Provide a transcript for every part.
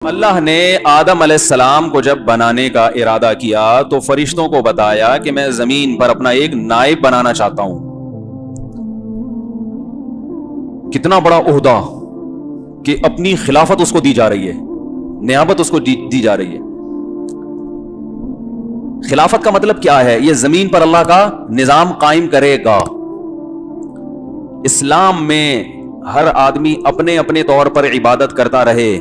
اللہ نے آدم علیہ السلام کو جب بنانے کا ارادہ کیا تو فرشتوں کو بتایا کہ میں زمین پر اپنا ایک نائب بنانا چاہتا ہوں. کتنا بڑا عہدہ کہ اپنی خلافت اس کو دی جا رہی ہے, نیابت اس کو دی جا رہی ہے. خلافت کا مطلب کیا ہے؟ یہ زمین پر اللہ کا نظام قائم کرے گا. اسلام میں ہر آدمی اپنے اپنے طور پر عبادت کرتا رہے,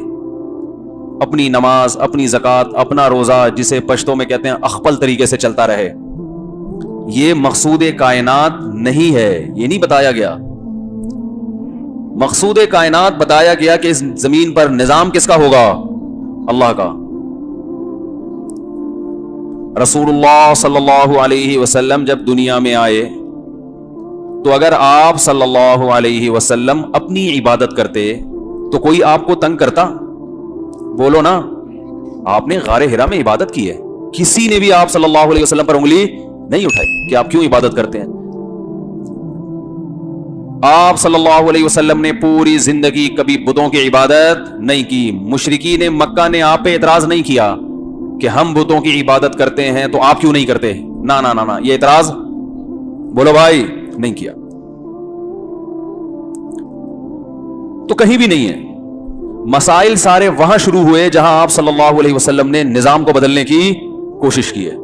اپنی نماز, اپنی زکوٰۃ, اپنا روزہ, جسے پشتوں میں کہتے ہیں اخپل طریقے سے چلتا رہے. یہ مقصود کائنات نہیں ہے, یہ نہیں بتایا گیا. مقصود کائنات بتایا گیا کہ اس زمین پر نظام کس کا ہوگا؟ اللہ کا. رسول اللہ صلی اللہ علیہ وسلم جب دنیا میں آئے تو اگر آپ صلی اللہ علیہ وسلم اپنی عبادت کرتے تو کوئی آپ کو تنگ کرتا؟ بولو نا. آپ نے غار حرا میں عبادت کی ہے, کسی نے بھی آپ صلی اللہ علیہ وسلم پر انگلی نہیں اٹھائی کہ آپ کیوں عبادت کرتے ہیں. آپ صلی اللہ علیہ وسلم نے پوری زندگی کبھی بتوں کی عبادت نہیں کی. مشرکین مکہ نے آپ پہ اعتراض نہیں کیا کہ ہم بتوں کی عبادت کرتے ہیں تو آپ کیوں نہیں کرتے. نا نا نا نا, یہ اعتراض بولو بھائی نہیں کیا. تو کہیں بھی نہیں ہے. مسائل سارے وہاں شروع ہوئے جہاں آپ صلی اللہ علیہ وسلم نے نظام کو بدلنے کی کوشش کی ہے,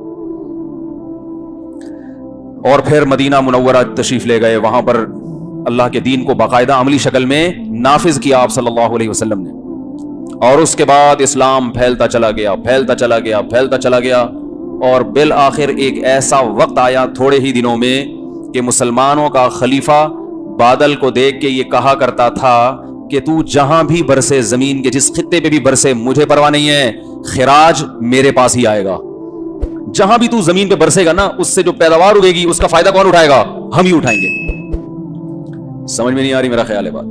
اور پھر مدینہ منورہ تشریف لے گئے. وہاں پر اللہ کے دین کو باقاعدہ عملی شکل میں نافذ کیا آپ صلی اللہ علیہ وسلم نے, اور اس کے بعد اسلام پھیلتا چلا گیا, پھیلتا چلا گیا, پھیلتا چلا گیا, اور بالآخر ایک ایسا وقت آیا تھوڑے ہی دنوں میں کہ مسلمانوں کا خلیفہ بادل کو دیکھ کے یہ کہا کرتا تھا کہ تو جہاں بھی برسے, زمین کے جس خطے پہ بھی برسے, مجھے پرواہ نہیں ہے, خراج میرے پاس ہی آئے گا. جہاں بھی تو زمین پہ برسے گا نا, اس سے جو پیداوار ہوگی اس کا فائدہ کون اٹھائے گا؟ ہم ہی اٹھائیں گے. سمجھ میں نہیں آ رہی میرا خیال ہے بات.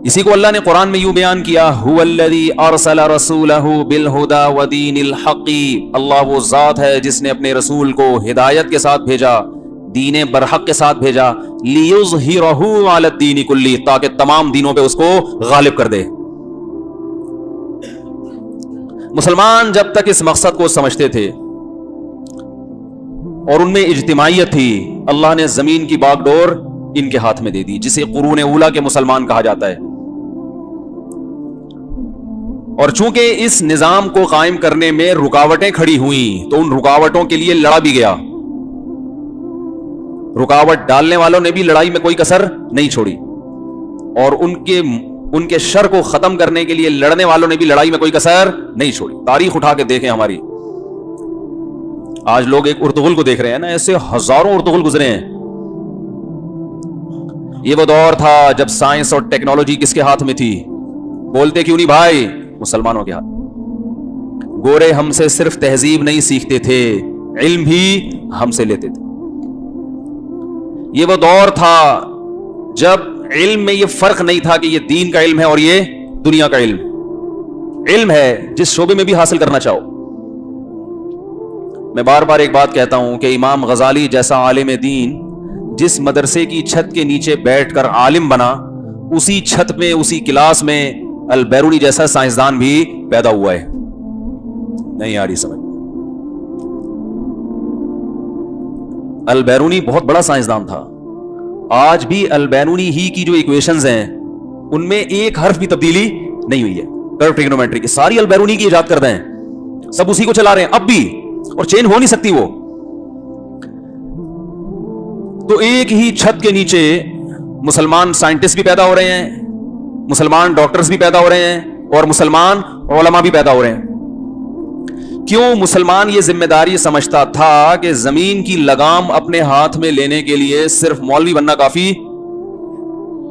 اسی کو اللہ نے قرآن میں یوں بیان کیا, هو الذی ارسل رسولہ بالہدی ودین الحق. اللہ وہ ذات ہے جس نے اپنے رسول کو ہدایت کے ساتھ بھیجا, دین برحق کے ساتھ بھیجا, لیظہرہ علی الدین کلہ, تاکہ تمام دینوں پہ اس کو غالب کر دے. مسلمان جب تک اس مقصد کو سمجھتے تھے اور ان میں اجتماعیت تھی, اللہ نے زمین کی باغ ڈور ان کے ہاتھ میں دے دی, جسے قرون اولیٰ کے مسلمان کہا جاتا ہے. اور چونکہ اس نظام کو قائم کرنے میں رکاوٹیں کھڑی ہوئیں تو ان رکاوٹوں کے لیے لڑا بھی گیا. رکاوٹ ڈالنے والوں نے بھی لڑائی میں کوئی کسر نہیں چھوڑی, اور ان کے شر کو ختم کرنے کے لیے لڑنے والوں نے بھی لڑائی میں کوئی کسر نہیں چھوڑی. تاریخ اٹھا کے دیکھیں ہماری. آج لوگ ایک ارطغرل کو دیکھ رہے ہیں نا, ایسے ہزاروں ارطغرل گزرے ہیں. یہ وہ دور تھا جب سائنس اور ٹیکنالوجی کس کے ہاتھ میں تھی؟ بولتے کیوں نہیں بھائی؟ مسلمانوں کے ہاتھ. گورے ہم سے صرف تہذیب نہیں سیکھتے تھے, علم بھی ہم سے لیتے تھے. یہ وہ دور تھا جب علم میں یہ فرق نہیں تھا کہ یہ دین کا علم ہے اور یہ دنیا کا علم. علم ہے جس شعبے میں بھی حاصل کرنا چاہو. میں بار بار ایک بات کہتا ہوں کہ امام غزالی جیسا عالم دین جس مدرسے کی چھت کے نیچے بیٹھ کر عالم بنا, اسی چھت میں, اسی کلاس میں البیرونی جیسا سائنسدان بھی پیدا ہوا ہے. نہیں آ رہی سمجھ؟ البیرونی بہت بڑا سائنسدان تھا. آج بھی البیرونی ہی کی جو ایکویشنز ہیں ان میں ایک حرف بھی تبدیلی نہیں ہوئی ہے. کرو ٹریگنومیٹری کی ساری البیرونی کی ایجاد کردہ ہیں, سب اسی کو چلا رہے ہیں اب بھی, اور چینج ہو نہیں سکتی وہ. تو ایک ہی چھت کے نیچے مسلمان سائنٹسٹ بھی پیدا ہو رہے ہیں, مسلمان ڈاکٹرز بھی پیدا ہو رہے ہیں, اور مسلمان علماء بھی پیدا ہو رہے ہیں. کیوں؟ مسلمان یہ ذمہ داری سمجھتا تھا کہ زمین کی لگام اپنے ہاتھ میں لینے کے لیے صرف مولوی بننا کافی.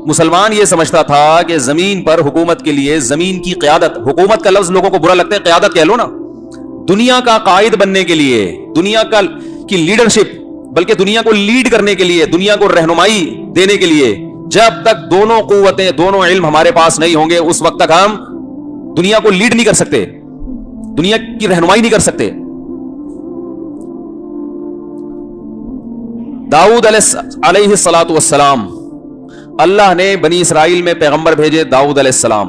مسلمان یہ سمجھتا تھا کہ زمین پر حکومت کے لیے, زمین کی قیادت, حکومت کا لفظ لوگوں کو برا لگتا ہے, قیادت کہہ لو نا, دنیا کا قائد بننے کے لیے, دنیا کی لیڈرشپ, بلکہ دنیا کو لیڈ کرنے کے لیے, دنیا کو رہنمائی دینے کے لیے, جب تک دونوں قوتیں, دونوں علم ہمارے پاس نہیں ہوں گے اس وقت تک ہم دنیا کو لیڈ نہیں کر سکتے, دنیا کی رہنمائی نہیں کر سکتے. داؤد علیہ الصلوۃ والسلام, اللہ نے بنی اسرائیل میں پیغمبر بھیجے داؤد علیہ السلام,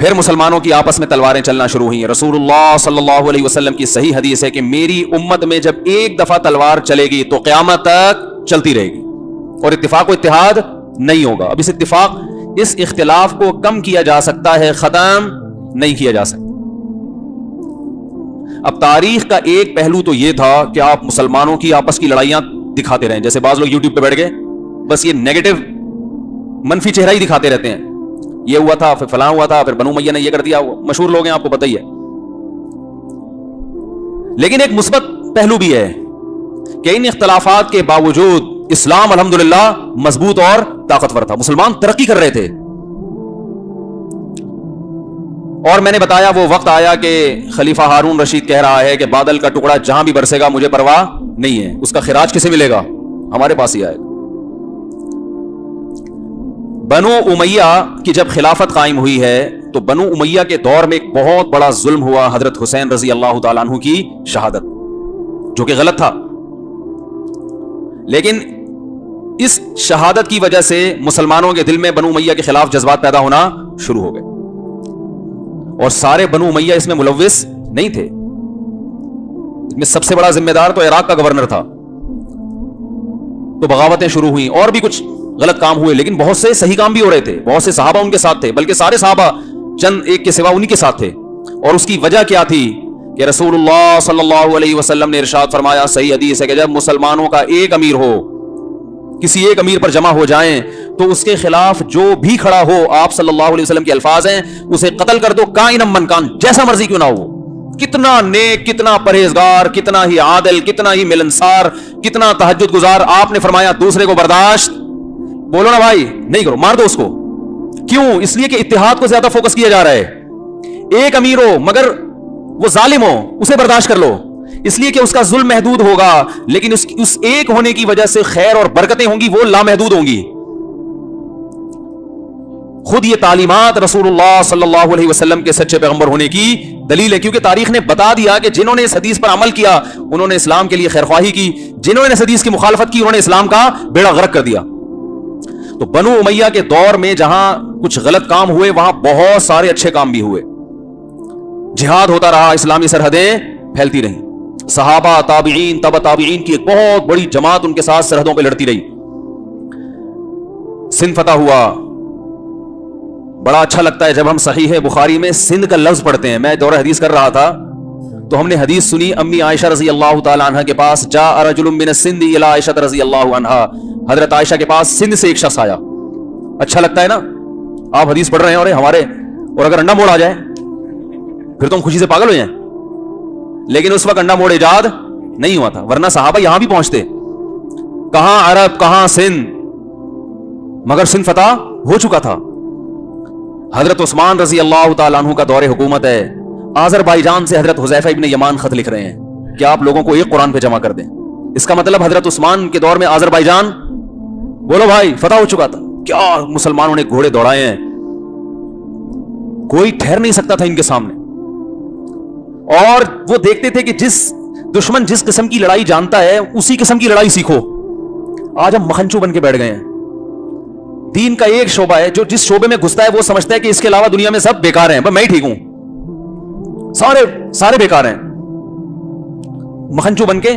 پھر مسلمانوں کی آپس میں تلواریں چلنا شروع ہوئی. رسول اللہ صلی اللہ علیہ وسلم کی صحیح حدیث ہے کہ میری امت میں جب ایک دفعہ تلوار چلے گی تو قیامت تک چلتی رہے گی اور اتفاق و اتحاد نہیں ہوگا. اب اس اختلاف کو کم کیا جا سکتا ہے, ختم نہیں کیا جا سکتا. اب تاریخ کا ایک پہلو تو یہ تھا کہ آپ مسلمانوں کی آپس کی لڑائیاں دکھاتے رہیں, جیسے بعض لوگ یوٹیوب پہ بیٹھ گئے بس یہ نیگیٹو منفی چہرہ ہی دکھاتے رہتے ہیں, یہ ہوا تھا پھر فلاں ہوا تھا پھر بنو امیہ نے یہ کر دیا, مشہور لوگ ہیں آپ کو پتہ ہی ہے. لیکن ایک مثبت پہلو بھی ہے کہ ان اختلافات کے باوجود اسلام الحمدللہ مضبوط اور طاقتور تھا, مسلمان ترقی کر رہے تھے. اور میں نے بتایا وہ وقت آیا کہ خلیفہ ہارون رشید کہہ رہا ہے کہ بادل کا ٹکڑا جہاں بھی برسے گا مجھے پرواہ نہیں ہے, اس کا خراج کسے ملے گا, ہمارے پاس ہی آئے گا. بنو امیہ کی جب خلافت قائم ہوئی ہے تو بنو امیہ کے دور میں ایک بہت بڑا ظلم ہوا, حضرت حسین رضی اللہ تعالیٰ عنہ کی شہادت, جو کہ غلط تھا. لیکن اس شہادت کی وجہ سے مسلمانوں کے دل میں بنو امیہ کے خلاف جذبات پیدا ہونا شروع ہو گئے, اور سارے بنو امیہ اس میں ملوث نہیں تھے. اس میں سب سے بڑا ذمہ دار تو عراق کا گورنر تھا. تو بغاوتیں شروع ہوئیں اور بھی کچھ غلط کام ہوئے, لیکن بہت سے صحیح کام بھی ہو رہے تھے, بہت سے صحابہ ان کے ساتھ تھے, بلکہ سارے صحابہ چند ایک کے سوا انہی کے ساتھ تھے. اور اس کی وجہ کیا تھی کہ رسول اللہ صلی اللہ علیہ وسلم نے ارشاد فرمایا, صحیح حدیث ہے, کہ جب مسلمانوں کا ایک امیر ہو, کسی ایک امیر پر جمع ہو جائیں تو اس کے خلاف جو بھی کھڑا ہو, آپ صلی اللہ علیہ وسلم کے الفاظ ہیں, اسے قتل کر دو کائن من کان, جیسا مرضی کیوں نہ ہو. کتنا نیک, کتنا پرہیزگار, کتنا ہی عادل, کتنا ہی ملنسار, کتنا تہجد گزار, آپ نے فرمایا دوسرے کو برداشت, بولو نا بھائی, نہیں کرو, مار دو اس کو. کیوں؟ اس لیے کہ اتحاد کو زیادہ فوکس کیا جا رہا ہے. ایک امیر ہو مگر وہ ظالم ہو, اسے برداشت کر لو, اس لیے کہ اس کا ظلم محدود ہوگا, لیکن اس ایک ہونے کی وجہ سے خیر اور برکتیں ہوں گی وہ لامحدود ہوں گی. خود یہ تعلیمات رسول اللہ صلی اللہ علیہ وسلم کے سچے پیغمبر ہونے کی دلیل ہے, کیونکہ تاریخ نے بتا دیا کہ جنہوں نے اس حدیث پر عمل کیا انہوں نے اسلام کے لیے خیرخواہی کی, جنہوں نے اس حدیث کی مخالفت کی انہوں نے اسلام کا بیڑا غرق کر دیا. تو بنو امیہ کے دور میں جہاں کچھ غلط کام ہوئے وہاں بہت سارے اچھے کام بھی ہوئے. جہاد ہوتا رہا, اسلامی سرحدیں پھیلتی رہیں, صحابہ, تابعین, تبع تابعین کی ایک بہت بڑی جماعت ان کے ساتھ سرحدوں پہ لڑتی رہی. سندھ فتح ہوا. بڑا اچھا لگتا ہے جب ہم صحیح بخاری میں سندھ کا لفظ پڑھتے ہیں. میں دورہ حدیث کر رہا تھا تو ہم نے حدیث سنی امی عائشہ رضی اللہ تعالی عنہ کے پاس, جاء رجل من السند الى عائشہ رضی اللہ عنہا, حضرت عائشہ کے پاس سندھ سے ایک شخص آیا. اچھا لگتا ہے نا, آپ حدیث پڑھ رہے ہیں اور ہمارے, اور اگر انڈا موڑ آ جائے پھر تو ہم خوشی سے پاگل ہو جائیں. لیکن اس وقت انڈا موڑ ایجاد نہیں ہوا تھا, ورنہ صحابہ یہاں بھی پہنچتے. کہاں عرب, کہاں سندھ, مگر سندھ فتح ہو چکا تھا. حضرت عثمان رضی اللہ تعالیٰ عنہ کا دور حکومت ہے. آذربائیجان سے حضرت حذیفہ ابن یمان خط لکھ رہے ہیں کہ آپ لوگوں کو ایک قرآن پہ جمع کر دیں. اس کا مطلب حضرت عثمان کے دور میں آذربائیجان, بولو بھائی, فتح ہو چکا تھا. کیا مسلمانوں نے گھوڑے دوڑائے ہیں, کوئی ٹھہر نہیں سکتا تھا ان کے سامنے. اور وہ دیکھتے تھے کہ جس دشمن جس قسم کی لڑائی جانتا ہے اسی قسم کی لڑائی سیکھو. آج ہم مکھنچو بن کے بیٹھ گئے ہیں. دین کا ایک شعبہ ہے جو جس شعبے میں گھستا ہے وہ سمجھتا ہے کہ اس کے علاوہ دنیا میں سب بیکار ہیں, بس میں ہی ٹھیک ہوں, سارے بیکار ہیں. مکھنچو بن کے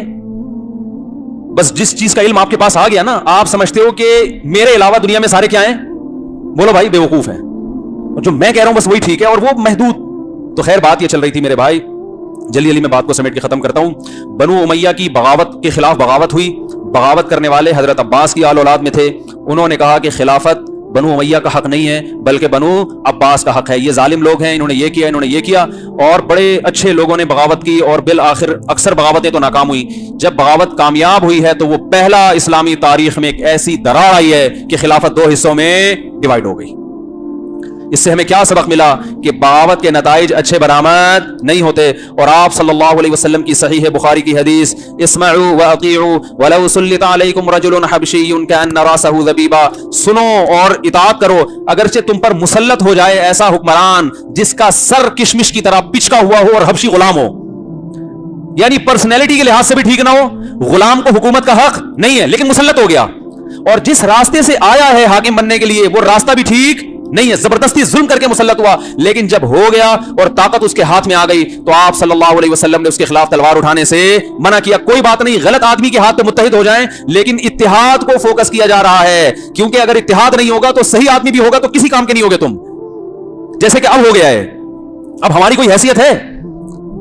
بس جس چیز کا علم آپ کے پاس آ گیا نا, آپ سمجھتے ہو کہ میرے علاوہ دنیا میں سارے کیا ہیں, بولو بھائی, بے وقوف ہیں. جو میں کہہ رہا ہوں بس وہی ٹھیک ہے, اور وہ محدود. تو خیر بات یہ چل رہی تھی میرے بھائی, جلدی میں بات کو سمیٹ کے ختم کرتا ہوں. بنو امیہ کی بغاوت کے خلاف بغاوت ہوئی. بغاوت کرنے والے حضرت عباس کی آل اولاد میں تھے. انہوں نے کہا کہ خلافت بنو امیہ کا حق نہیں ہے بلکہ بنو عباس کا حق ہے, یہ ظالم لوگ ہیں, انہوں نے یہ کیا, انہوں نے یہ کیا. اور بڑے اچھے لوگوں نے بغاوت کی اور بالآخر اکثر بغاوتیں تو ناکام ہوئی. جب بغاوت کامیاب ہوئی ہے تو وہ پہلا اسلامی تاریخ میں ایک ایسی دراڑ آئی ہے کہ خلافت دو حصوں میں ڈیوائیڈ ہو گئی. اس سے ہمیں کیا سبق ملا کہ بغاوت کے نتائج اچھے برآمد نہیں ہوتے. اور آپ صلی اللہ علیہ وسلم کی صحیح بخاری کی حدیث, اسمعوا واطیعوا ولو سلط علیکم رجل حبشی کأن راسہ ذبیبہ, سنو اور اطاعت کرو اگرچہ تم پر مسلط ہو جائے ایسا حکمران جس کا سر کشمش کی طرح پچکا ہوا ہو اور حبشی غلام ہو. یعنی پرسنالٹی کے لحاظ سے بھی ٹھیک نہ ہو, غلام کو حکومت کا حق نہیں ہے لیکن مسلط ہو گیا, اور جس راستے سے آیا ہے حاکم بننے کے لیے وہ راستہ بھی ٹھیک نہیں ہے, زبردستی ظلم کر کے مسلط ہوا. لیکن جب ہو گیا اور طاقت اس کے ہاتھ میں آ گئی تو آپ صلی اللہ علیہ وسلم نے اس کے خلاف تلوار اٹھانے سے منع کیا. کوئی بات نہیں, غلط آدمی کے ہاتھ پہ متحد ہو جائیں, لیکن اتحاد کو فوکس کیا جا رہا ہے, کیونکہ اگر اتحاد نہیں ہوگا تو صحیح آدمی بھی ہوگا تو کسی کام کے نہیں ہوگے تم, جیسے کہ اب ہو گیا ہے. اب ہماری کوئی حیثیت ہے؟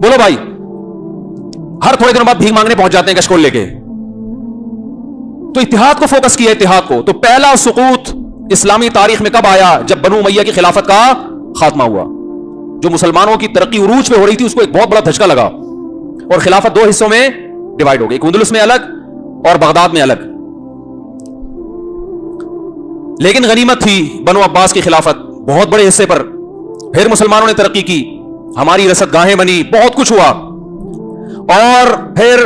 بولو بھائی, ہر تھوڑے دنوں بعد بھیک مانگنے پہنچ جاتے ہیں کشکول لے کے. تو اتحاد کو فوکس کیا, اتحاد کو. تو پہلا سقوط اسلامی تاریخ میں کب آیا؟ جب بنو امیہ کی خلافت کا خاتمہ ہوا. جو مسلمانوں کی ترقی عروج پہ ہو رہی تھی اس کو ایک بہت بڑا دھچکا لگا اور خلافت دو حصوں میں ڈیوائیڈ ہو گئی, ایک اندلس میں الگ اور بغداد میں الگ. لیکن غنیمت تھی بنو عباس کی خلافت بہت بڑے حصے پر. پھر مسلمانوں نے ترقی کی, ہماری رسد گاہیں بنی, بہت کچھ ہوا. اور پھر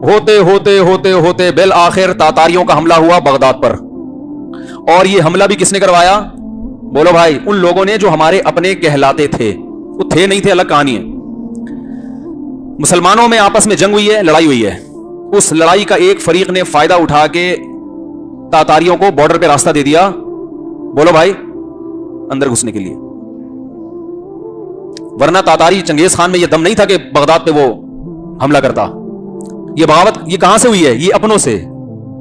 ہوتے ہوتے ہوتے ہوتے بالآخر تاتاریوں کا حملہ ہوا بغداد پر. اور یہ حملہ بھی کس نے کروایا؟ بولو بھائی, ان لوگوں نے جو ہمارے اپنے کہلاتے تھے. وہ تھے نہیں تھے الگ کہانی ہے. مسلمانوں میں آپس میں جنگ ہوئی ہے, لڑائی ہوئی ہے. اس لڑائی کا ایک فریق نے فائدہ اٹھا کے تاتاریوں کو بارڈر پہ راستہ دے دیا, بولو بھائی, اندر گھسنے کے لیے. ورنہ تاتاری چنگیز خان میں یہ دم نہیں تھا کہ بغداد پہ وہ حملہ کرتا. یہ بغاوت یہ کہاں سے ہوئی ہے؟ یہ اپنوں سے,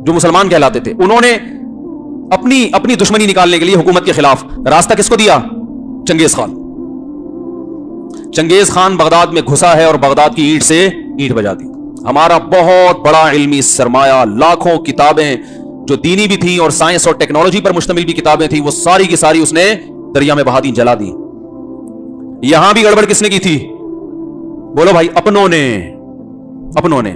جو مسلمان کہلاتے تھے. انہوں نے اپنی دشمنی نکالنے کے لیے حکومت کے خلاف راستہ کس کو دیا؟ چنگیز خان. چنگیز خان بغداد میں گھسا ہے اور بغداد کی اینٹ سے اینٹ بجا دی. ہمارا بہت بڑا علمی سرمایہ, لاکھوں کتابیں جو دینی بھی تھیں اور سائنس اور ٹیکنالوجی پر مشتمل بھی کتابیں تھیں, وہ ساری کی ساری اس نے دریا میں بہا دی, جلا دی. یہاں بھی گڑبڑ کس نے کی تھی؟ بولو بھائی, اپنوں نے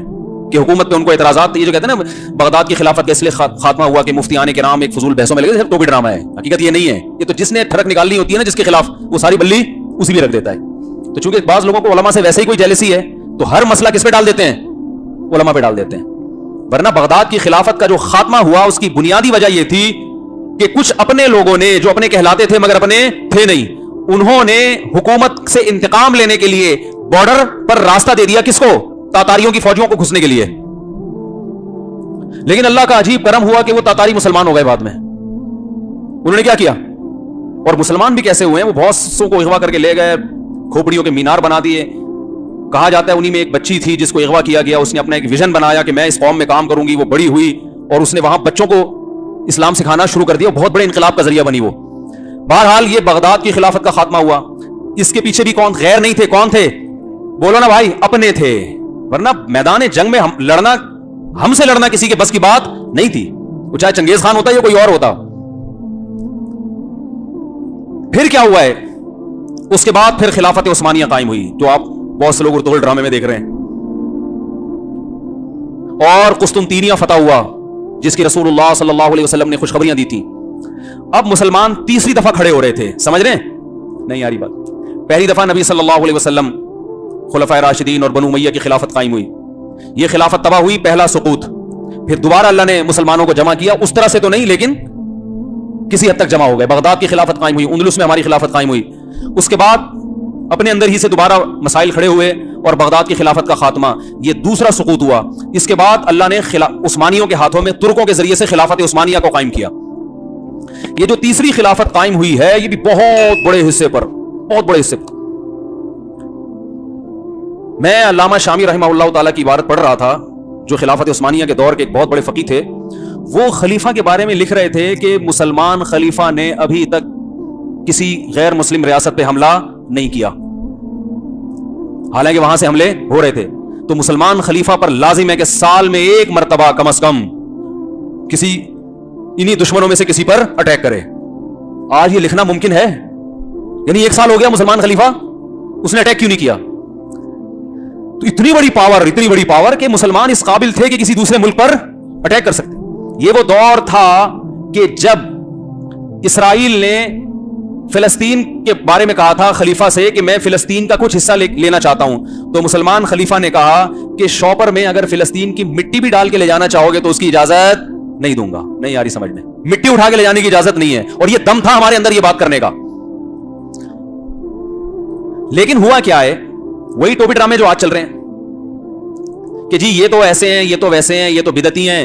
کہ حکومت پہ ان کو اعتراضات. یہ جو کہتے ہیں نا بغداد کی خلافت کا اس لیے خاتمہ ہوا کہ مفتیان کرام ایک فضول بحثوں میں لگے تھے, ٹوپی ڈرامہ ہے. حقیقت یہ نہیں ہے. یہ تو جس نے ٹھڑک نکالنی ہوتی ہے نا جس کے خلاف, وہ ساری بلی اسی بھی رکھ دیتا ہے. تو چونکہ بعض لوگوں کو علماء سے ویسے ہی کوئی جیلسی ہے تو ہر مسئلہ کس پہ ڈال دیتے ہیں؟ علماء پہ ڈال دیتے ہیں. ورنہ بغداد کی خلافت کا جو خاتمہ ہوا اس کی بنیادی وجہ یہ تھی کہ کچھ اپنے لوگوں نے جو اپنے کہلاتے تھے مگر اپنے تھے نہیں, انہوں نے حکومت سے انتقام لینے کے لیے بارڈر پر راستہ دے دیا. کس کو؟ تاتاریوں کی فوجوں کو گھسنے کے لیے. لیکن اللہ کا عجیب کرم ہوا کہ وہ تاتاری مسلمان ہو گئے بعد میں. انہوں نے کیا کیا؟ اور مسلمان بھی کیسے ہوئے ہیں, وہ بہت سو کو اغوا کر کے لے گئے, کھوپڑیوں کے مینار بنا دیے. کہا جاتا ہے انہی میں ایک بچی تھی جس کو اغوا کیا گیا, اس نے اپنا ایک ویژن بنایا کہ میں اس قوم میں کام کروں گی. وہ بڑی ہوئی اور اس نے وہاں بچوں کو اسلام سکھانا شروع کر دیا. بہت بڑے انقلاب کا ذریعہ بنی وہ. بہرحال یہ بغداد کی خلافت کا خاتمہ ہوا. اس کے پیچھے بھی کون؟ غیر نہیں تھے. کون تھے؟ بولو نا بھائی, اپنے تھے. ورنہ میدان جنگ میں ہم سے لڑنا کسی کے بس کی بات نہیں تھی, وہ چاہے چنگیز خان ہوتا یا کوئی اور ہوتا. پھر کیا ہوا ہے؟ اس کے بعد پھر خلافت عثمانیہ قائم ہوئی, جو آپ بہت سے لوگ اردو ڈرامے میں دیکھ رہے ہیں. اور قسطنطینیہ فتح ہوا جس کی رسول اللہ صلی اللہ علیہ وسلم نے خوشخبریاں دی تھیں. اب مسلمان تیسری دفعہ کھڑے ہو رہے تھے. سمجھ رہے ہیں؟ نہیں آ رہی بات. پہلی دفعہ نبی صلی اللہ علیہ وسلم, خلفائے راشدین اور بنو امیہ کی خلافت قائم ہوئی. یہ خلافت تباہ ہوئی, پہلا سقوط. پھر دوبارہ اللہ نے مسلمانوں کو جمع کیا, اس طرح سے تو نہیں لیکن کسی حد تک جمع ہو گئے. بغداد کی خلافت قائم ہوئی, اندلس میں ہماری خلافت قائم ہوئی. اس کے بعد اپنے اندر ہی سے دوبارہ مسائل کھڑے ہوئے اور بغداد کی خلافت کا خاتمہ, یہ دوسرا سقوط ہوا. اس کے بعد اللہ نے عثمانیوں کے ہاتھوں میں ترکوں کے ذریعے سے خلافت عثمانیہ کو قائم کیا. یہ جو تیسری خلافت قائم ہوئی ہے یہ بھی بہت بڑے حصے پر, بہت بڑے حصے پر. میں علامہ شامی رحمہ اللہ تعالیٰ کی عبارت پڑھ رہا تھا, جو خلافت عثمانیہ کے دور کے ایک بہت بڑے فقیہ تھے. وہ خلیفہ کے بارے میں لکھ رہے تھے کہ مسلمان خلیفہ نے ابھی تک کسی غیر مسلم ریاست پہ حملہ نہیں کیا, حالانکہ وہاں سے حملے ہو رہے تھے. تو مسلمان خلیفہ پر لازم ہے کہ سال میں ایک مرتبہ کم از کم کسی انہی دشمنوں میں سے کسی پر اٹیک کرے. آج یہ لکھنا ممکن ہے؟ یعنی ایک سال ہو گیا مسلمان خلیفہ, اس نے اٹیک کیوں نہیں کیا؟ تو اتنی بڑی پاور کہ مسلمان اس قابل تھے کہ کسی دوسرے ملک پر اٹیک کر سکتے. یہ وہ دور تھا کہ جب اسرائیل نے فلسطین کے بارے میں کہا تھا خلیفہ سے کہ میں فلسطین کا کچھ حصہ لینا چاہتا ہوں, تو مسلمان خلیفہ نے کہا کہ شوپر میں اگر فلسطین کی مٹی بھی ڈال کے لے جانا چاہو گے تو اس کی اجازت نہیں دوں گا. نہیں آ رہی سمجھ میں؟ مٹی اٹھا کے لے جانے کی اجازت نہیں ہے. اور یہ دم تھا ہمارے اندر یہ بات کرنے کا. لیکن ہوا کیا ہے؟ وہی ٹوپی ڈرامے جو آج چل رہے ہیں کہ جی یہ تو ایسے ہیں, یہ تو ویسے ہیں, یہ تو بدعتی ہیں.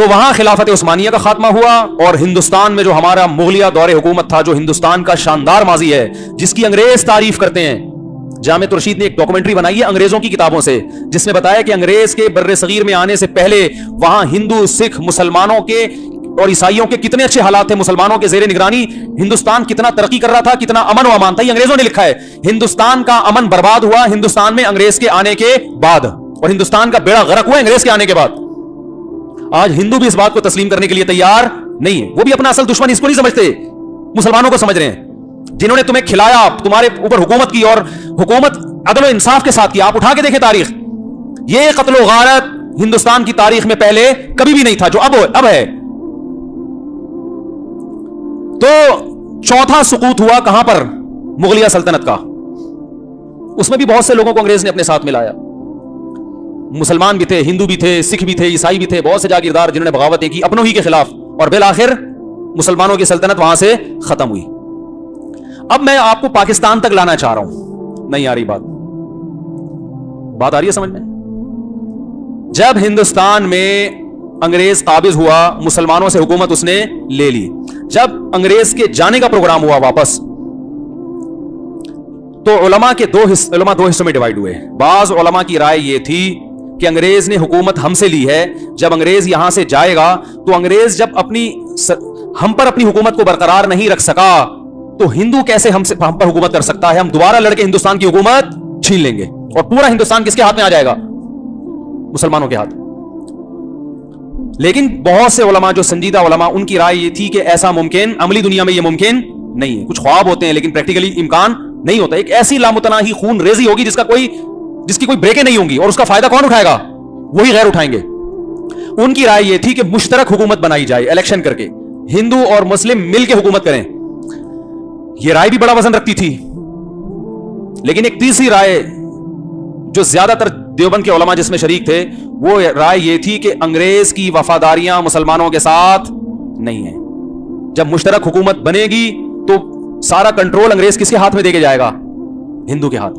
تو وہاں خلافت عثمانیہ کا خاتمہ ہوا، اور ہندوستان میں جو ہمارا مغلیہ دور حکومت تھا، جو ہندوستان کا شاندار ماضی ہے، جس کی انگریز تعریف کرتے ہیں. جامع رشید نے ایک ڈاکومنٹری بنائی ہے انگریزوں کی کتابوں سے، جس میں بتایا کہ انگریز کے بر صغیر میں آنے سے پہلے وہاں ہندو، سکھ، مسلمانوں کے اور عیسائیوں کے کتنے اچھے حالات تھے. مسلمانوں کے زیر نگرانی ہندوستان کتنا ترقی کر رہا تھا، کتنا امن و امان تھا. یہ انگریزوں نے لکھا ہے. ہندوستان کا امن برباد ہوا ہندوستان میں انگریز کے آنے کے بعد، اور ہندوستان کا بیڑا غرق ہوا انگریز کے آنے کے بعد. آج ہندو بھی اس بات کو تسلیم کرنے کے لیے تیار نہیں ہے. وہ بھی اپنا اصل دشمن اس کو نہیں سمجھتے، مسلمانوں کو سمجھ رہے ہیں، جنہوں نے تمہیں کھلایا، تمہارے اوپر حکومت کی، اور حکومت عدل و انصاف کے ساتھ کی. آپ اٹھا کے دیکھیں تاریخ، یہ قتل و غارت ہندوستان کی تاریخ میں پہلے کبھی بھی نہیں تھا جو اب ہے. تو چوتھا سقوط ہوا کہاں پر؟ مغلیہ سلطنت کا. اس میں بھی بہت سے لوگوں کو انگریز نے اپنے ساتھ ملایا. مسلمان بھی تھے، ہندو بھی تھے، سکھ بھی تھے، عیسائی بھی تھے، بہت سے جاگیردار جنہوں نے بغاوتیں کی اپنوں ہی کے خلاف، اور بالآخر مسلمانوں کی سلطنت وہاں سے ختم ہوئی. اب میں آپ کو پاکستان تک لانا چاہ رہا ہوں. نہیں آ رہی بات آ رہی ہے سمجھ میں؟ جب ہندوستان میں انگریز قابض ہوا، مسلمانوں سے حکومت اس نے لے لی. جب انگریز کے جانے کا پروگرام ہوا واپس، تو علماء دو حصوں میں ڈیوائیڈ ہوئے. بعض علماء کی رائے یہ تھی کہ انگریز نے حکومت ہم سے لی ہے، جب انگریز یہاں سے جائے گا تو انگریز جب ہم پر اپنی حکومت کو برقرار نہیں رکھ سکا تو ہندو کیسے ہم پر حکومت کر سکتا ہے؟ ہم دوبارہ لڑ کے ہندوستان کی حکومت چھین لیں گے، اور پورا ہندوستان کس کے ہاتھ میں آ جائے گا؟ مسلمانوں کے ہاتھ. لیکن بہت سے علماء جو سنجیدہ علماء، ان کی رائے یہ تھی کہ ایسا ممکن، عملی دنیا میں یہ ممکن نہیں ہے. کچھ خواب ہوتے ہیں لیکن پریکٹیکلی امکان نہیں ہوتا. ایک ایسی لامتناہی خون ریزی ہوگی جس کی کوئی بریکیں نہیں ہوں گی، اور اس کا فائدہ کون اٹھائے گا؟ وہی غیر اٹھائیں گے. ان کی رائے یہ تھی کہ مشترک حکومت بنائی جائے، الیکشن کر کے ہندو اور مسلم مل کے حکومت کریں. یہ رائے بھی بڑا وزن رکھتی تھی. لیکن ایک تیسری رائے جو زیادہ تر دیوبند کے علماء جس میں شریک تھے، وہ رائے یہ تھی کہ انگریز کی وفاداریاں مسلمانوں کے ساتھ نہیں ہیں. جب مشترک حکومت بنے گی تو سارا کنٹرول انگریز کس کے ہاتھ میں دے کے جائے گا؟ ہندو کے ہاتھ،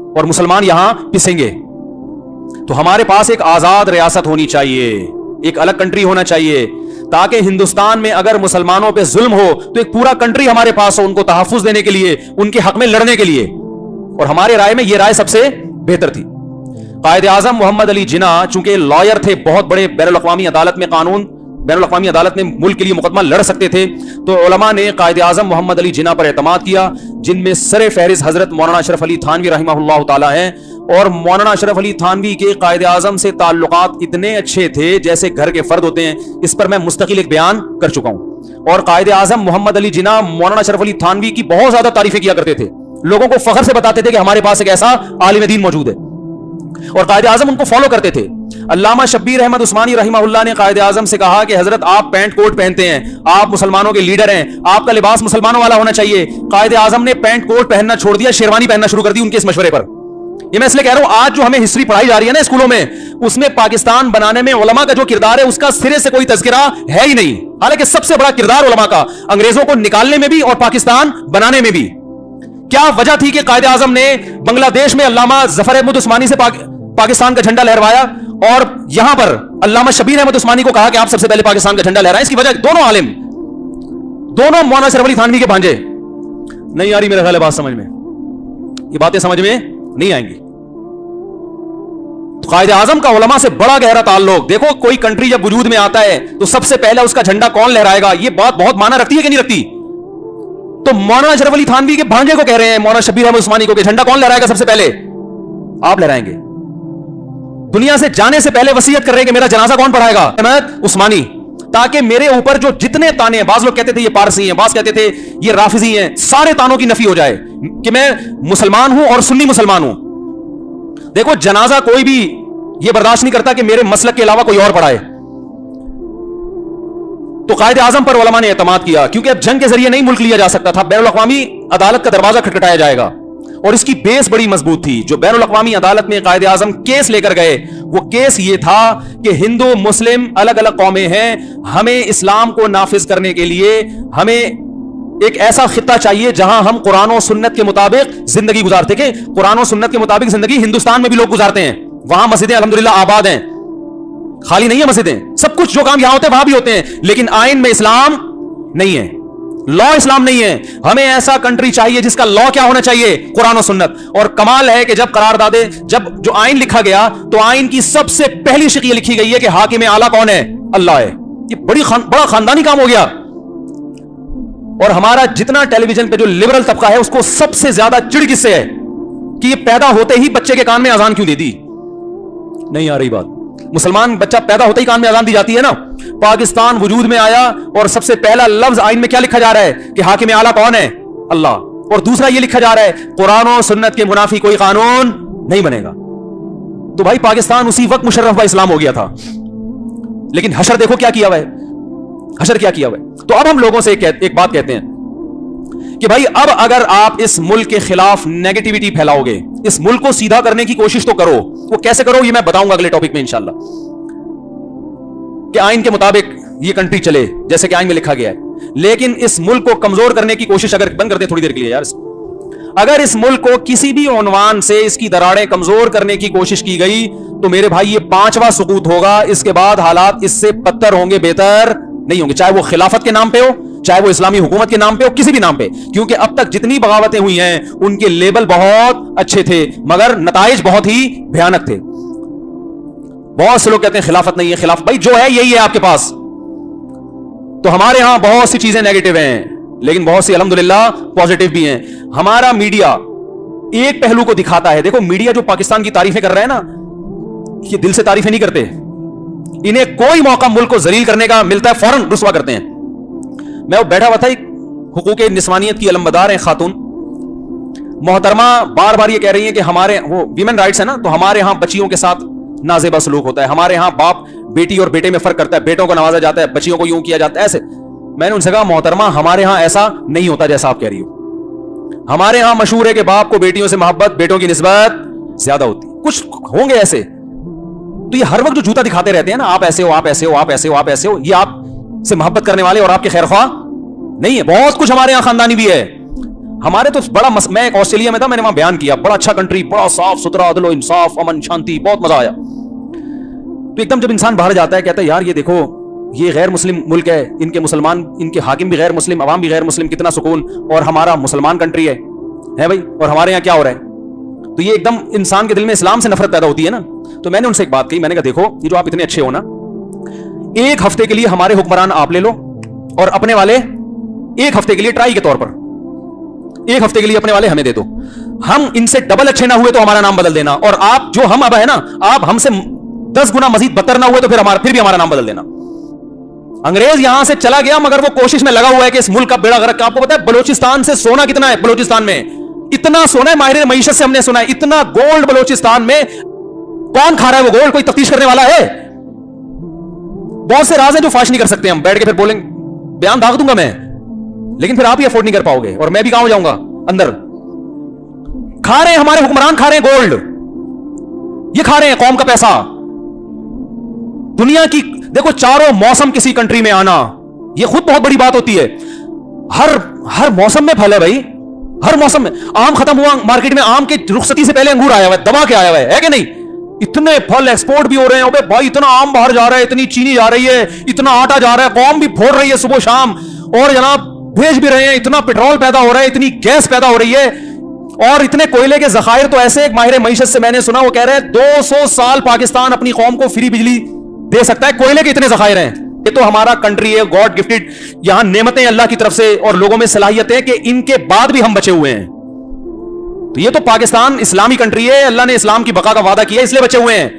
اور مسلمان یہاں پسیں گے. تو ہمارے پاس ایک آزاد ریاست ہونی چاہیے، ایک الگ کنٹری ہونا چاہیے، تاکہ ہندوستان میں اگر مسلمانوں پہ ظلم ہو تو ایک پورا کنٹری ہمارے پاس ہو ان کو تحفظ دینے کے لیے، ان کے حق میں لڑنے کے لیے. اور ہمارے رائے میں یہ رائے سب سے بہتر تھی. قائد اعظم محمد علی جناح چونکہ لائر تھے، بہت بڑے بین الاقوامی عدالت میں ملک کے لیے مقدمہ لڑ سکتے تھے، تو علماء نے قائد اعظم محمد علی جناح پر اعتماد کیا، جن میں سر فہرست حضرت مولانا اشرف علی تھانوی رحمہ اللہ تعالی ہیں. اور مولانا اشرف علی تھانوی کے قائد اعظم سے تعلقات اتنے اچھے تھے جیسے گھر کے فرد ہوتے ہیں. اس پر میں مستقل ایک بیان کر چکا ہوں. اور قائد اعظم محمد علی جناح مولانا اشرف علی تھانوی کی بہت زیادہ تعریفیں کیا کرتے تھے، لوگوں کو فخر سے بتاتے تھے کہ ہمارے پاس ایک ایسا عالم دین موجود ہے، اور قائد اعظم ان کو فالو کرتے تھے. علامہ شبیر احمد عثمانی رحمہ اللہ نے قائد اعظم سے کہا کہ حضرت آپ پینٹ کوٹ پہنتے ہیں، آپ مسلمانوں کے لیڈر ہیں، آپ کا لباس مسلمانوں والا ہونا چاہیے. قائد اعظم نے پینٹ کوٹ پہننا چھوڑ دیا، شیروانی پہننا شروع کر دی ان کے اس مشورے پر. یہ میں اس لیے کہہ رہا ہوں، آج جو ہمیں ہسٹری پڑھائی جا رہی ہے نا اسکولوں میں، اس میں پاکستان بنانے میں علماء کا جو کردار ہے اس کا سرے سے کوئی تذکرہ ہے ہی نہیں. حالانکہ سب سے بڑا کردار علماء کا، انگریزوں کو نکالنے میں بھی اور پاکستان بنانے میں بھی. کیا وجہ تھی کہ قائد اعظم نے بنگلہ دیش میں علامہ ظفر احمد عثمانی سے پاکستان کا جھنڈا لہروایا، اور یہاں پر علامہ شبیر احمد عثمانی کو کہا کہ آپ سب سے پہلے پاکستان کا جھنڈا لہرائیں؟ اس کی وجہ دونوں عالم، دونوں مولانا اشرف علی تھانوی کے بھانجے. نہیں آ رہی میرے خیال ہے بات سمجھ میں، یہ باتیں سمجھ میں نہیں آئیں گی. تو قائد اعظم کا علماء سے بڑا گہرا تعلق. دیکھو کوئی کنٹری جب وجود میں آتا ہے تو سب سے پہلے اس کا جھنڈا کون لہرائے گا، یہ بات بہت معنی رکھتی ہے کہ نہیں رکھتی؟ تو مولانا اشرف علی تھانوی کے بھانجے کو کہہ رہے ہیں مولانا شبیر احمد عثمانی کو کہ جھنڈا کون لہرائے گا سب سے پہلے؟ آپ لہرائیں گے. دنیا سے جانے سے پہلے وصیت کر رہے ہیں کہ میرا جنازہ کون پڑھائے گا؟ احمد عثمانی. تاکہ میرے اوپر جو جتنے تانے ہیں، بعض لوگ کہتے تھے یہ پارسی ہیں، بعض کہتے تھے یہ رافضی ہیں، سارے تانوں کی نفی ہو جائے کہ میں مسلمان ہوں اور سنی مسلمان ہوں. دیکھو جنازہ کوئی بھی یہ برداشت نہیں کرتا کہ میرے مسلک کے علاوہ کوئی اور پڑھائے. تو قائد اعظم پر علماء نے اعتماد کیا، کیونکہ اب جنگ کے ذریعے نہیں ملک لیا جا سکتا تھا، بین الاقوامی عدالت کا دروازہ کھٹکھٹایا جائے گا. اور اس کی بیس بڑی مضبوط تھی. جو بین الاقوامی عدالت میں قائد اعظم کیس لے کر گئے، وہ کیس یہ تھا کہ ہندو مسلم الگ الگ قومیں ہیں، ہمیں اسلام کو نافذ کرنے کے لیے ہمیں ایک ایسا خطہ چاہیے جہاں ہم قرآن و سنت کے مطابق زندگی گزارتے. کہ قرآن و سنت کے مطابق زندگی ہندوستان میں بھی لوگ گزارتے ہیں، وہاں مسجدیں الحمدللہ آباد ہیں، خالی نہیں ہے مسجدیں, سب کچھ جو کام یہاں ہوتے ہیں وہاں بھی ہوتے ہیں, لیکن آئین میں اسلام نہیں ہے, لا اسلام نہیں ہے. ہمیں ایسا کنٹری چاہیے جس کا لا کیا ہونا چاہیے, قرآن و سنت. اور کمال ہے کہ جب قراردادیں, جب جو آئین لکھا گیا تو آئین کی سب سے پہلی شق یہ لکھی گئی ہے کہ حاکم اعلیٰ کون ہے, اللہ ہے. یہ بڑا خاندانی کام ہو گیا. اور ہمارا جتنا ٹیلی ویژن پہ جو لبرل طبقہ ہے اس کو سب سے زیادہ چڑ کس سے ہے کہ یہ پیدا ہوتے ہی بچے کے کان میں اذان کیوں دے دی. نہیں آ رہی بات. مسلمان بچہ پیدا ہوتے ہی کان میں اذان دی جاتی ہے نا. پاکستان وجود میں آیا اور سب سے پہلا لفظ آئین میں کیا لکھا جا رہا ہے کہ حاکم اعلیٰ کون ہے, اللہ. اور دوسرا یہ لکھا جا رہا ہے قرآن و سنت کے منافی کوئی قانون نہیں بنے گا. تو بھائی پاکستان اسی وقت مشرف با اسلام ہو گیا تھا, لیکن حشر دیکھو کیا کیا ہوا ہے, حشر کیا کیا ہوا ہے. تو اب ہم لوگوں سے ایک بات کہتے ہیں کہ بھائی اب اگر آپ اس ملک کے خلاف نیگیٹیوٹی پھیلاؤ گے, اس ملک کو سیدھا کرنے کی کوشش تو کرو. وہ کیسے کرو یہ میں بتاؤں گا اگلے ٹاپک میں انشاءاللہ, کہ آئین کے مطابق یہ کنٹری چلے جیسے کہ آئین میں لکھا گیا ہے. لیکن اس ملک کو کمزور کرنے کی کوشش, اگر بند کر دیں تھوڑی دیر کے لیے یار, اگر اس ملک کو کسی بھی عنوان سے اس کی دراڑیں کمزور کرنے کی کوشش کی گئی تو میرے بھائی یہ 5واں سقوط ہوگا. اس کے بعد حالات اس سے بدتر ہوں گے, بہتر نہیں ہوں گے, چاہے وہ خلافت کے نام پہ ہو, چاہے وہ اسلامی حکومت کے نام پہ ہو, کسی بھی نام پہ. کیونکہ اب تک جتنی بغاوتیں ہوئی ہیں ان کے لیبل بہت اچھے تھے مگر نتائج بہت ہی بھیانک تھے. بہت سے لوگ کہتے ہیں خلافت نہیں ہے, خلافت بھائی جو ہے یہی ہے آپ کے پاس. تو ہمارے ہاں بہت سی چیزیں نیگیٹو ہیں لیکن بہت سی الحمدللہ پازیٹو بھی ہیں. ہمارا میڈیا ایک پہلو کو دکھاتا ہے. دیکھو میڈیا جو پاکستان کی تعریفیں کر رہے ہیں نا, یہ دل سے تعریفیں نہیں کرتے. انہیں کوئی موقع ملک کو ذلیل کرنے کا ملتا ہے فوراً رسوا کرتے ہیں. میں وہ بیٹھا ہوا تھا, ایک حقوق نسوانیت کی علمبردار ہیں خاتون محترمہ, بار بار یہ کہہ رہی ہیں کہ ہمارے وہ ویمن رائٹس ہے نا, تو ہمارے ہاں بچیوں کے ساتھ نازیبا سلوک ہوتا ہے, ہمارے ہاں باپ بیٹی اور بیٹے میں فرق کرتا ہے, بیٹوں کو نوازا جاتا ہے, بچیوں کو یوں کیا جاتا ہے ایسے. میں نے ان سے کہا محترمہ ہمارے ہاں ایسا نہیں ہوتا جیسا آپ کہہ رہی ہو. ہمارے ہاں مشہور ہے کہ باپ کو بیٹیوں سے محبت, بیٹوں کی نسبت زیادہ ہوتی. کچھ ہوں گے ایسے, تو یہ ہر وقت جو جوتا دکھاتے رہتے ہیں نا, آپ ایسے ہو, آپ ایسے ہو, آپ ایسے ہو, آپ ایسے ہو, یہ آپ سے محبت کرنے والے اور آپ کے خیر خواہ نہیں ہے. بہت کچھ ہمارے یہاں خاندانی بھی ہے. ہمارے تو بڑا میں ایک آسٹریلیا میں تھا, میں نے وہاں بیان کیا, بڑا اچھا کنٹری, بڑا صاف ستھرا, عدل و انصاف, امن شانتی, بہت مزہ آیا. تو ایک دم جب انسان باہر جاتا ہے کہتا ہے یار یہ دیکھو یہ غیر مسلم ملک ہے, ان کے مسلمان, ان کے حاکم بھی غیر مسلم, عوام بھی غیر مسلم, کتنا سکون, اور ہمارا مسلمان کنٹری ہے بھائی, اور ہمارے یہاں کیا ہو رہا ہے. تو یہ ایک دم انسان کے دل میں اسلام سے نفرت پیدا ہوتی ہے نا. تو میں نے ان سے ایک بات کہی, میں نے کہا دیکھو یہ جو آپ اتنے اچھے ہو نا, ایک ہفتے کے لیے ہمارے حکمران آپ لے لو اور اپنے والے ایک ہفتے کے لیے ٹرائی کے طور پر ایک ہفتے کے لیے اپنے والے ہمیں دے دو. ہم ان سے ڈبل اچھے نہ ہوئے تو ہمارا نام بدل دینا, اور آپ جو ہم اب ہے نا, آپ ہم سے 10 گنا مزید بدتر نہ ہوئے تو پھر بھی ہمارا نام بدل دینا. انگریز یہاں سے چلا گیا مگر وہ کوشش میں لگا ہوا ہے کہ اس ملک کا بیڑا غرق. آپ کو پتا ہے بلوچستان سے سونا کتنا ہے, بلوچستان میں اتنا سونا ہے, ماہرین معیشت سے ہم نے سنا ہے اتنا گولڈ بلوچستان میں. کون کھا رہا ہے وہ گولڈ, کوئی تفتیش کرنے والا ہے؟ بہت سے راز ہیں جو فاش نہیں کر سکتے ہم, بیٹھ کے پھر بولیں بیان داغ دوں گا میں, لیکن پھر آپ ہی افورڈ نہیں کر پاؤ گے اور میں بھی کہاں ہو جاؤں گا اندر. کھا رہے ہیں ہمارے حکمران, کھا رہے ہیں گولڈ, یہ کھا رہے ہیں قوم کا پیسہ. دنیا کی دیکھو چاروں موسم کسی کنٹری میں آنا یہ خود بہت بڑی بات ہوتی ہے. ہر موسم میں پھل ہے بھائی, ہر موسم میں. آم ختم ہوا مارکیٹ میں, آم کے رخصتی سے پہلے انگور آیا ہوا ہے, دبا کے آیا ہوا ہے کہ نہیں؟ اتنے پھل ایکسپورٹ بھی ہو رہے ہیں بھائی, اتنا آم باہر جا رہا ہے, اتنی چینی جا رہی ہے, اتنا آٹا جا رہا ہے, قوم بھی پھوڑ رہی ہے صبح شام, اور جناب بھیج بھی رہے ہیں, اتنا پیٹرول پیدا ہو رہا ہے, اتنی گیس پیدا ہو رہی ہے, اور اتنے کوئلے کے ذخائر. تو ایسے ایک ماہر معیشت سے میں نے سنا, وہ کہہ رہے ہیں 200 سال پاکستان اپنی قوم کو فری بجلی دے سکتا ہے, کوئلے کے اتنے ذخائر ہیں. یہ تو ہمارا کنٹری ہے, گاڈ گفٹڈ, یہاں نعمتیں اللہ کی طرف سے اور لوگوں میں صلاحیت ہے کہ ان کے بعد بھی ہم بچے ہوئے ہیں. تو یہ تو پاکستان اسلامی کنٹری ہے, اللہ نے اسلام کی بقا کا وعدہ کیا اس لیے بچے ہوئے ہیں.